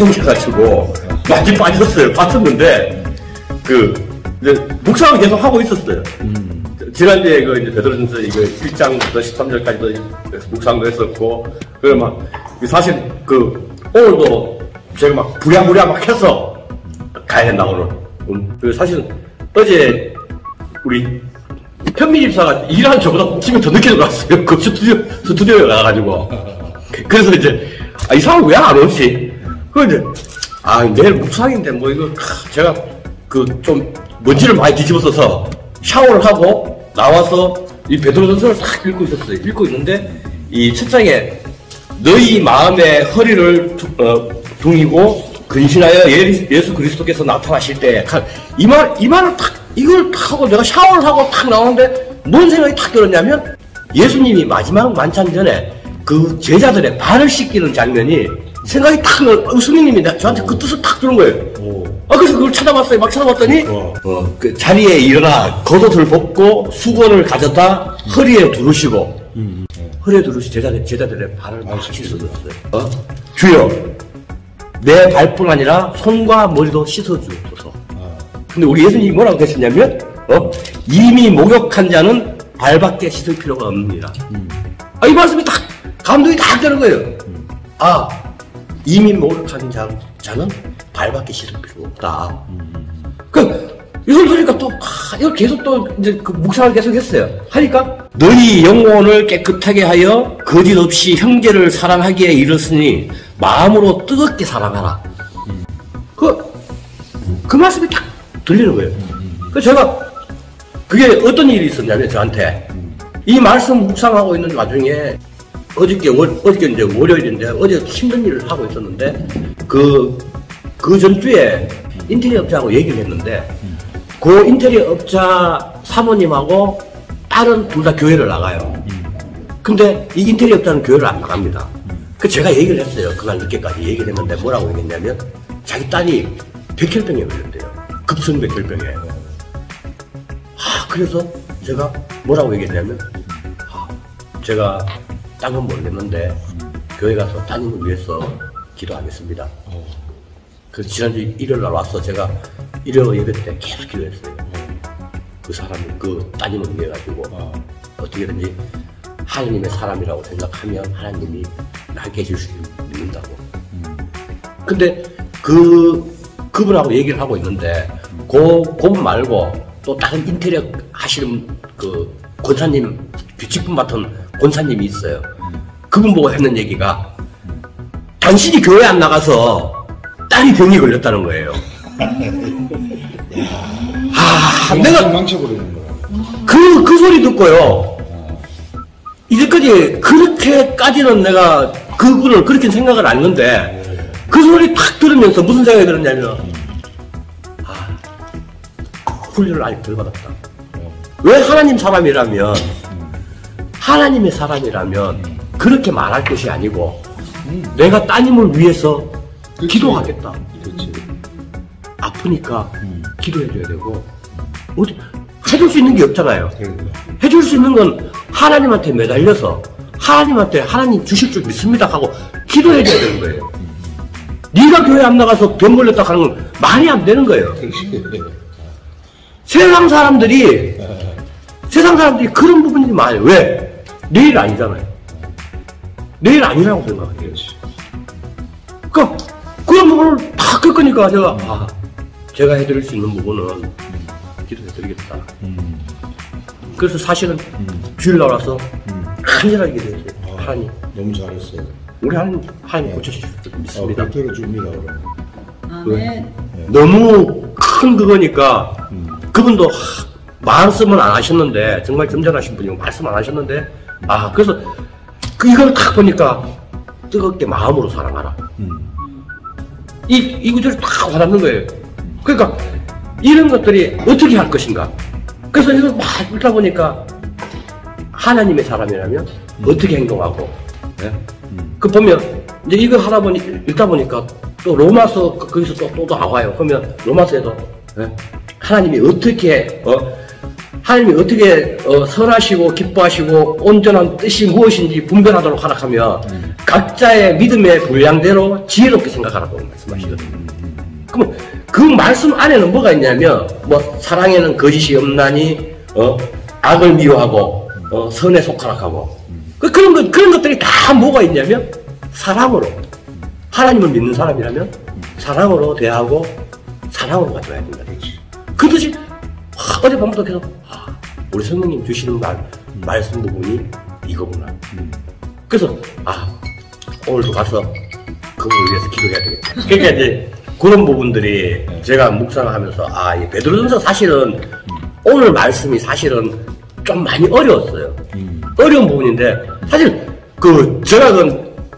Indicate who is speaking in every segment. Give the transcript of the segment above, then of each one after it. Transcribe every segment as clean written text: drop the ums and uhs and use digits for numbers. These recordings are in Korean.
Speaker 1: 생겨가지고 많이 빠졌는데 이제 묵상을 계속 하고 있었어요. 지난주에 이제 베드로전서 1장부터 13절까지도 묵상도 했었고, 사실 오늘도 제가 막 부랴부랴 막 해서 가야 된다, 오늘. 사실 어제 우리 현미 집사가 일하는 저보다 지금 더 늦게 들어왔어요. 그 스튜디오에 나가가지고. 그래서 이제, 이 사람 왜 안 오지? 이제, 내일 묵상인데, 제가 좀 먼지를 많이 뒤집어 써서 샤워를 하고 나와서 이 베드로전서를 싹 읽고 있었어요. 읽고 있는데, 이 책장에 너희 마음의 허리를 둥이고 근신하여 예수 그리스도께서 나타나실 때, 이 말을 이걸 탁 하고 내가 샤워를 하고 탁 나오는데 뭔 생각이 탁 들었냐면, 예수님이 마지막 만찬 전에 그 제자들의 발을 씻기는 장면이 생각이 탁 스님이 저한테 그 뜻을 탁 들은 거예요. 그래서 그걸 찾아봤어요. 막 찾아봤더니 그 자리에 일어나 겉옷을 벗고 수건을 가져다 허리에 두르시고 허리에 두르시 제자들의 발을 막 씻어줬어요. 주여, 내 발뿐 아니라 손과 머리도 씻어주소서. 근데 우리 예수님이 뭐라고 하셨냐면, 이미 목욕한 자는 발밖에 씻을 필요가 없습니다. 이 말씀이 딱 감동이 딱 되는 거예요. 이미 목욕한 자는 발밖에 씻을 필요가 없다. 이걸 보니까 이걸 계속 이제 묵상을 계속 했어요. 하니까, 너희 영혼을 깨끗하게 하여 거짓 없이 형제를 사랑하기에 이르렀으니 마음으로 뜨겁게 사랑하라. 그 말씀이 딱 들리는 거예요. 그래서 제가, 그게 어떤 일이 있었냐면, 저한테, 이 말씀 묵상하고 있는 와중에, 어저께 이제 월요일인데, 어제 힘든 일을 하고 있었는데, 그 전주에 인테리어 업자하고 얘기를 했는데, 그 인테리어 업자 사모님하고 딸은 둘 다 교회를 나가요. 근데 이 인테리어 업자는 교회를 안 나갑니다. 제가 얘기를 했어요. 그날 늦게까지 얘기를 했는데 뭐라고 얘기했냐면, 자기 딸이 백혈병에 걸렸대요. 급성 백혈병에. 그래서 제가 뭐라고 얘기했냐면, 제가 딴 건 모르겠는데 교회 가서 따님을 위해서 기도하겠습니다. 그래서 지난주 일요일날 와서 제가 일요 예배 때 계속 기도했어요. 그 사람이 그 따님을 위해 가지고 어떻게든지 하나님의 사람이라고 생각하면 하나님이 낫게 해줄 수 있는다고. 근데 그분하고 얘기를 하고 있는데 그분 말고 또 다른 인테리어 하시는 그 권사님, 직분 맡은 권사님이 있어요. 그분 보고 했는 얘기가, 당신이 교회 안 나가서 딸이 병이 걸렸다는 거예요. 내가
Speaker 2: 망쳐버리는 거야.
Speaker 1: 그 소리 듣고요. 이제까지 그렇게까지는 내가 그분을 그렇게 생각을 안 했는데, 그 소리 탁 들으면서 무슨 생각이 들었냐면, 훈련을 아직 덜 받았다. 왜 하나님의 사람이라면 그렇게 말할 것이 아니고, 내가 따님을 위해서 기도하겠다.
Speaker 2: 그렇지.
Speaker 1: 아프니까 기도해줘야 되고, 해줄 수 있는 게 없잖아요.
Speaker 2: 그러니까.
Speaker 1: 해줄 수 있는 건 하나님한테 매달려서 하나님 주실 줄 믿습니다 하고 기도해줘야 되는 거예요. 네가 교회 안 나가서 병 걸렸다 하는 건 말이 안 되는 거예요. 세상 사람들이 그런 부분이 많아요. 왜? 내일 아니잖아요. 내일 아니라고 생각해요. 그런 부분을 다 겪으니까 제가 해드릴 수 있는 부분은 기도해드리겠다. 그래서 사실은 주일 나와서 간절하게 기도했어요. 하나님.
Speaker 2: 너무 잘했어요.
Speaker 1: 우리 하나님 고쳐주실 줄 믿습니다.
Speaker 2: 들어줍니다, 그럼.
Speaker 1: 너무 큰 그거니까, 그분도 말씀은 안 하셨는데, 정말 점잖으신 분이고 말씀 안 하셨는데, 그래서 이걸 딱 보니까 뜨겁게 마음으로 사랑하라. 이 구절이 딱 와닿는 거예요. 그러니까 이런 것들이 어떻게 할 것인가. 그래서 이걸 막 읽다 보니까 하나님의 사람이라면 어떻게 행동하고, 보면 이제 이거 읽다 보니까 또 로마서 거기서 또 나와요. 그러면 로마서에도 하나님이 어떻게 하나님이 어떻게 선하시고 기뻐하시고 온전한 뜻이 무엇인지 분별하도록 하라 하면 각자의 믿음의 분량대로 지혜롭게 생각하라고 말씀하시거든요. 그러면 그 말씀 안에는 뭐가 있냐면 뭐 사랑에는 거짓이 없나니 악을 미워하고 선에 속하라 하고 그런 것들이 다 뭐가 있냐면 사랑으로 하나님을 믿는 사람이라면 사랑으로 대하고 사랑으로 가져야 된다. 그 뜻이 어젯밤부터 계속 우리 성령님 주시는 말씀 부분이 이거구나. 그래서 오늘도 가서 그분을 위해서 기도해야 되겠다. 그러니까 이제 그런 부분들이 제가 묵상을 하면서 이 베드로전서 사실은 오늘 말씀이 사실은 좀 많이 어려웠어요. 어려운 부분인데 사실 제가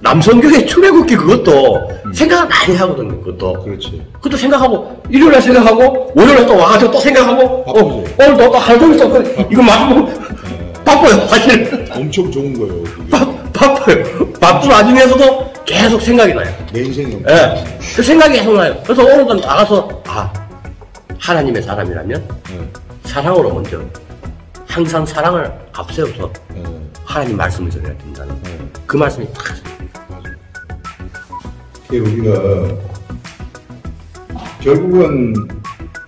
Speaker 1: 남성교회 출애굽기 그것도 생각을 많이 하거든요. 그것도 생각하고 일요일에 생각하고 월요일에 또 와가지고 또 생각하고 오늘 또 하루 종일 또 이거 막 바빠요. 사실
Speaker 2: 엄청 좋은 거예요.
Speaker 1: 바빠요. 바쁜 와중에서도 계속 생각이 나요.
Speaker 2: 내 인생이
Speaker 1: 그 생각이 계속 나요. 그래서 오늘도 나가서 하나님의 사람이라면 사랑으로 먼저 항상 사랑을 앞세워서 하나님 말씀을 전해야 된다는 그 말씀이 딱
Speaker 2: 우리가 결국은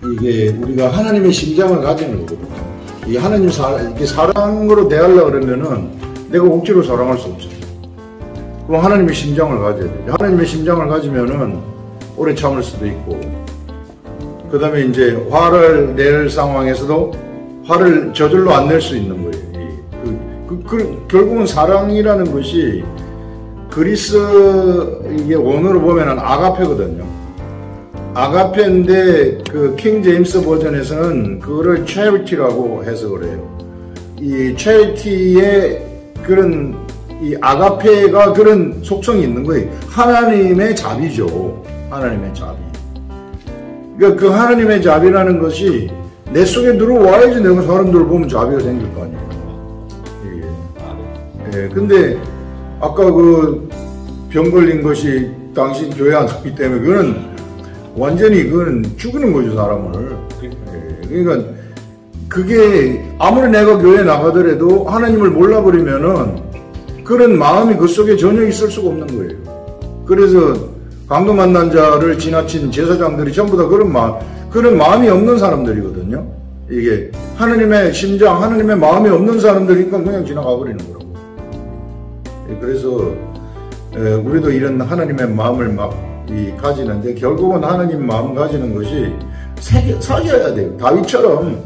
Speaker 2: 이게 우리가 하나님의 심장을 가지는 거거든요. 이 하나님 이게 사랑으로 대하려고 그러면은 내가 억지로 사랑할 수 없어요. 그럼 하나님의 심장을 가져야 돼요. 하나님의 심장을 가지면은 오래 참을 수도 있고, 그 다음에 이제 화를 낼 상황에서도 화를 저절로 안 낼 수 있는 거예요. 결국은 사랑이라는 것이 그리스 이게 원어로 보면은 아가페거든요. 아가페인데 그 킹 제임스 버전에서는 그거를 charity라고 해석을 해요. 이 charity의 그런 이 아가페가 그런 속성이 있는 거예요. 하나님의 자비죠. 하나님의 자비. 그러니까 그 하나님의 자비라는 것이 내 속에 들어와야지 내가 사람들을 보면 자비가 생길 거 아니에요. 예. 근데 아까 그 병 걸린 것이 당신 교회 안 갔기 때문에 그거는 완전히 그거는 죽이는 거죠, 사람을. 예. 그러니까 그게 아무리 내가 교회에 나가더라도 하나님을 몰라버리면은 그런 마음이 그 속에 전혀 있을 수가 없는 거예요. 그래서 강도 만난 자를 지나친 제사장들이 전부 다 그런 마음이 없는 사람들이거든요. 이게 하나님의 심장, 하나님의 마음이 없는 사람들이니까 그냥 지나가 버리는 거라고. 그래서 우리도 이런 하나님의 마음을 가지는데 결국은 하나님 마음 가지는 것이 사귀어야 돼요. 다윗처럼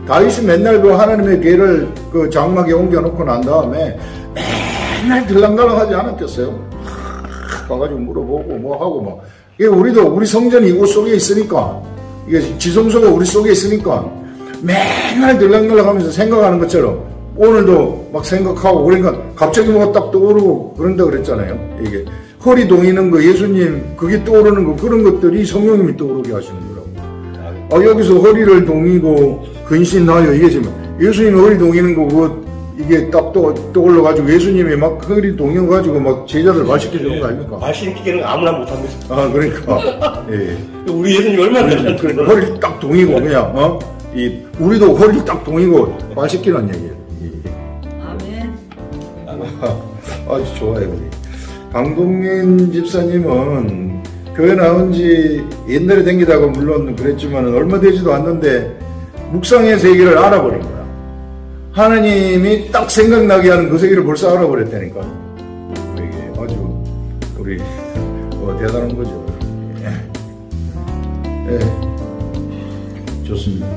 Speaker 2: 다윗이 맨날 그 하나님의 궤를 그 장막에 옮겨놓고 난 다음에 맨날 들락날락 하지 않았겠어요? 가가지고 물어보고 뭐 하고 막. 이게 우리 성전이 이곳 속에 있으니까, 이게 지성소가 우리 속에 있으니까 맨날 들락날락 하면서 생각하는 것처럼 오늘도 막 생각하고, 그러니까 갑자기 뭐가 딱 떠오르고 그런다 그랬잖아요. 이게 허리 동이는 거, 예수님 그게 떠오르는 거, 그런 것들이 성령님이 떠오르게 하시는 거라고. 여기서 허리를 동이고 근신하여, 이게 지금 예수님 허리 동이는 거 그거 이게 딱 떠올라가지고 예수님이 막 허리 동여가지고 막 제자들 맛있게 주는 거 아닙니까?
Speaker 1: 맛있게는 아무나 못합니다.
Speaker 2: 그러니까. 예.
Speaker 1: 우리 예수님 얼마나
Speaker 2: 그러니까 허리를 딱 동이고 그냥 우리도 허리를 딱 동이고 맛있기란 얘기예요.
Speaker 3: 아멘.
Speaker 2: 아주 좋아요, 우리. 강동민 집사님은 교회 나온 지 옛날에 댕기다가 물론 그랬지만 얼마 되지도 않는데 묵상의 세계를 알아버린 거야. 하나님이 딱 생각나게 하는 그 세계를 벌써 알아버렸다니까. 이게 아주 우리 대단한 거죠. 예. 좋습니다.